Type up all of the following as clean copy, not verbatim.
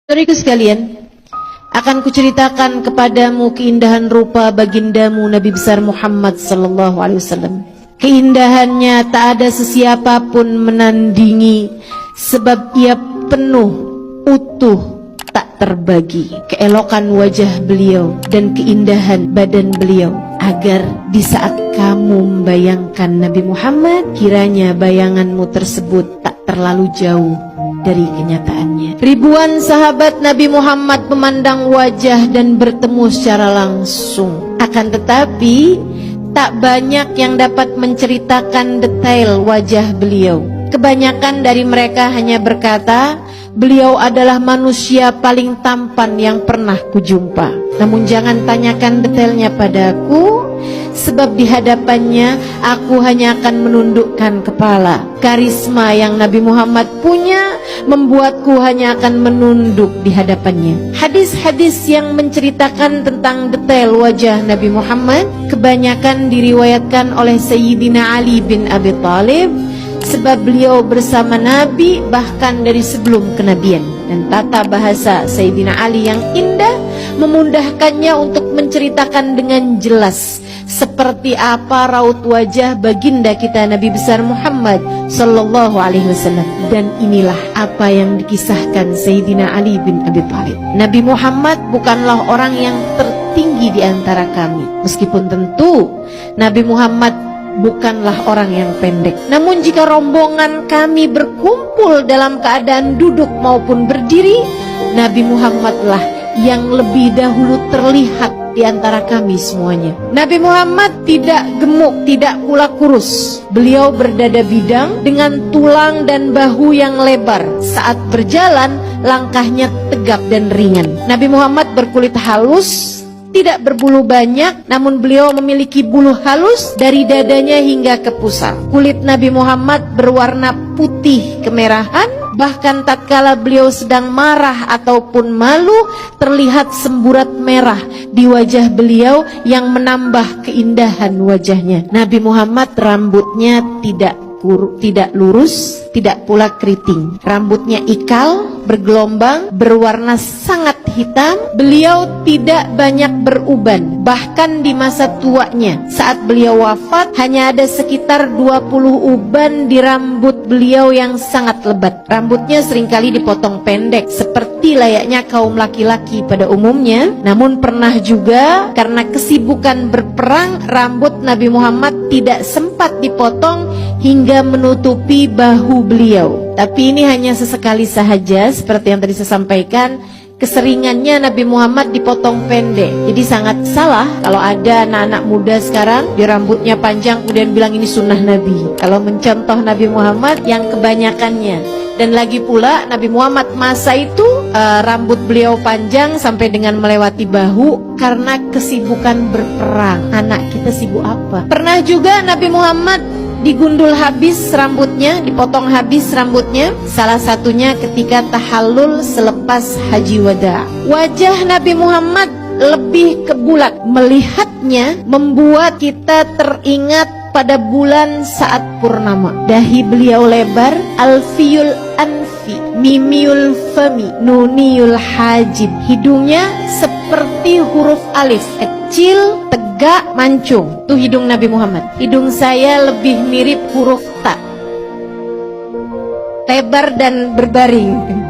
Saudariku sekalian, akan kuceritakan kepadamu keindahan rupa bagindamu Nabi besar Muhammad sallallahu alaihi wasallam. Keindahannya tak ada sesiapapun menandingi, sebab ia penuh, utuh, tak terbagi. Keelokan wajah beliau dan keindahan badan beliau, agar di saat kamu membayangkan Nabi Muhammad, kiranya bayanganmu tersebut tak terlalu jauh dari kenyataannya. Ribuan sahabat Nabi Muhammad memandang wajah dan bertemu secara langsung. Akan tetapi tak banyak yang dapat menceritakan detail wajah beliau. Kebanyakan dari mereka hanya berkata, beliau adalah manusia paling tampan yang pernah kujumpa. Namun jangan tanyakan detailnya padaku, sebab di hadapannya aku hanya akan menundukkan kepala. Karisma yang Nabi Muhammad punya membuatku hanya akan menunduk di hadapannya. Hadis-hadis yang menceritakan tentang detail wajah Nabi Muhammad kebanyakan diriwayatkan oleh Sayyidina Ali bin Abi Thalib, sebab beliau bersama Nabi bahkan dari sebelum kenabian. Dan tata bahasa Sayyidina Ali yang indah memudahkannya untuk menceritakan dengan jelas seperti apa raut wajah baginda kita Nabi besar Muhammad sallallahu alaihi wasallam. Dan inilah apa yang dikisahkan Sayyidina Ali bin Abi Thalib. Nabi Muhammad bukanlah orang yang tertinggi di antara kami, meskipun tentu Nabi Muhammad bukanlah orang yang pendek. Namun jika rombongan kami berkumpul dalam keadaan duduk maupun berdiri, Nabi Muhammadlah yang lebih dahulu terlihat di antara kami semuanya. Nabi Muhammad tidak gemuk, tidak pula kurus. Beliau berdada bidang dengan tulang dan bahu yang lebar. Saat berjalan, langkahnya tegap dan ringan. Nabi Muhammad berkulit halus, tidak berbulu banyak, namun beliau memiliki bulu halus dari dadanya hingga ke pusar. Kulit Nabi Muhammad berwarna putih kemerahan, bahkan tatkala beliau sedang marah ataupun malu, terlihat semburat merah di wajah beliau yang menambah keindahan wajahnya. Nabi Muhammad rambutnya tidak lurus, tidak pula keriting. Rambutnya ikal, bergelombang, berwarna sangat hitam. Beliau tidak banyak beruban. Bahkan di masa tuanya, saat beliau wafat, hanya ada sekitar 20 uban di rambut beliau yang sangat lebat. Rambutnya seringkali dipotong pendek, seperti layaknya kaum laki-laki pada umumnya. Namun pernah juga karena kesibukan berperang, rambut Nabi Muhammad tidak sempat dipotong hingga menutupi bahu beliau. Tapi ini hanya sesekali sahaja, seperti yang tadi saya sampaikan. Keseringannya Nabi Muhammad dipotong pendek. Jadi sangat salah kalau ada anak-anak muda sekarang di rambutnya panjang kemudian bilang ini sunnah Nabi, kalau mencontoh Nabi Muhammad yang kebanyakannya. Dan lagi pula Nabi Muhammad masa itu rambut beliau panjang sampai dengan melewati bahu karena kesibukan berperang. Anak kita sibuk apa? Pernah juga Nabi Muhammad digundul habis rambutnya, dipotong habis rambutnya, salah satunya ketika tahallul selepas haji wada. Wajah Nabi Muhammad lebih ke bulat, melihatnya membuat kita teringat pada bulan saat purnama. Dahi beliau lebar, alfiyul anfi, mimiul fami, nuniul hajib. Hidungnya seperti huruf alif, kecil, tegak, mancung. Itu hidung Nabi Muhammad. Hidung saya lebih mirip huruf ta, lebar dan berbaring.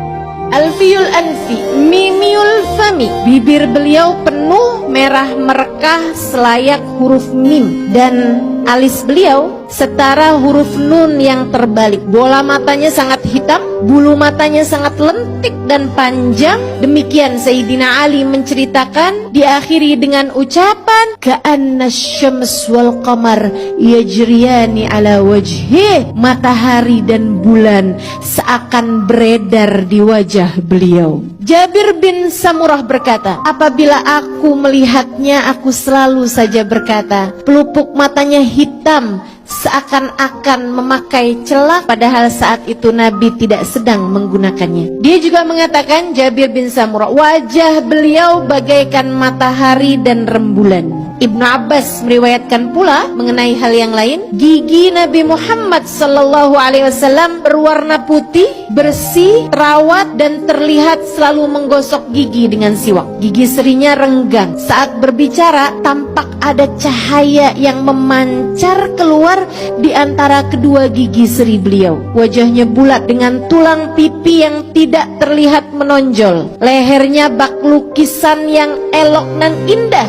Alfiyul anfi, mimiul fami. Bibir beliau penuh, merah merekah selayak huruf mim. Dan alis beliau setara huruf nun yang terbalik. Bola matanya sangat hitam, bulu matanya sangat lentik dan panjang. Demikian Sayyidina Ali menceritakan, diakhiri dengan ucapan ka'anna syams wal qamar yajriyani ala wajhi. Matahari dan bulan seakan beredar di wajah beliau. Jabir bin Samurah berkata, apabila aku melihatnya, aku selalu saja berkata, pelupuk matanya hitam seakan-akan memakai celak, padahal saat itu Nabi tidak sedang menggunakannya. Dia juga mengatakan, Jabir bin Samurah, wajah beliau bagaikan matahari dan rembulan. Ibnu Abbas meriwayatkan pula mengenai hal yang lain, gigi Nabi Muhammad sallallahu alaihi wasallam berwarna putih, bersih, terawat dan terlihat selalu menggosok gigi dengan siwak. Gigi serinya renggang. Saat berbicara tampak ada cahaya yang memancar keluar di antara kedua gigi seri beliau. Wajahnya bulat dengan tulang pipi yang tidak terlihat menonjol. Lehernya bak lukisan yang elok dan indah,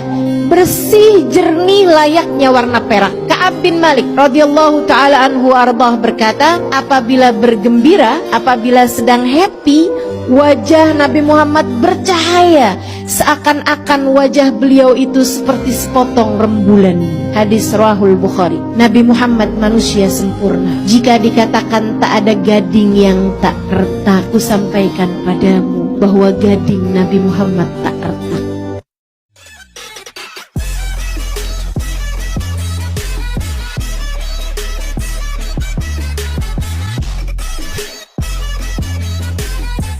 bersih, jernih, layaknya warna perak. Ka'ab bin Malik radhiyallahu ta'ala anhu ardah berkata, apabila bergembira, apabila sedang happy, wajah Nabi Muhammad bercahaya, seakan-akan wajah beliau itu seperti sepotong rembulan. Hadis Rawahul Bukhari. Nabi Muhammad manusia sempurna. Jika dikatakan tak ada gading yang tak retak, ku sampaikan padamu bahwa gading Nabi Muhammad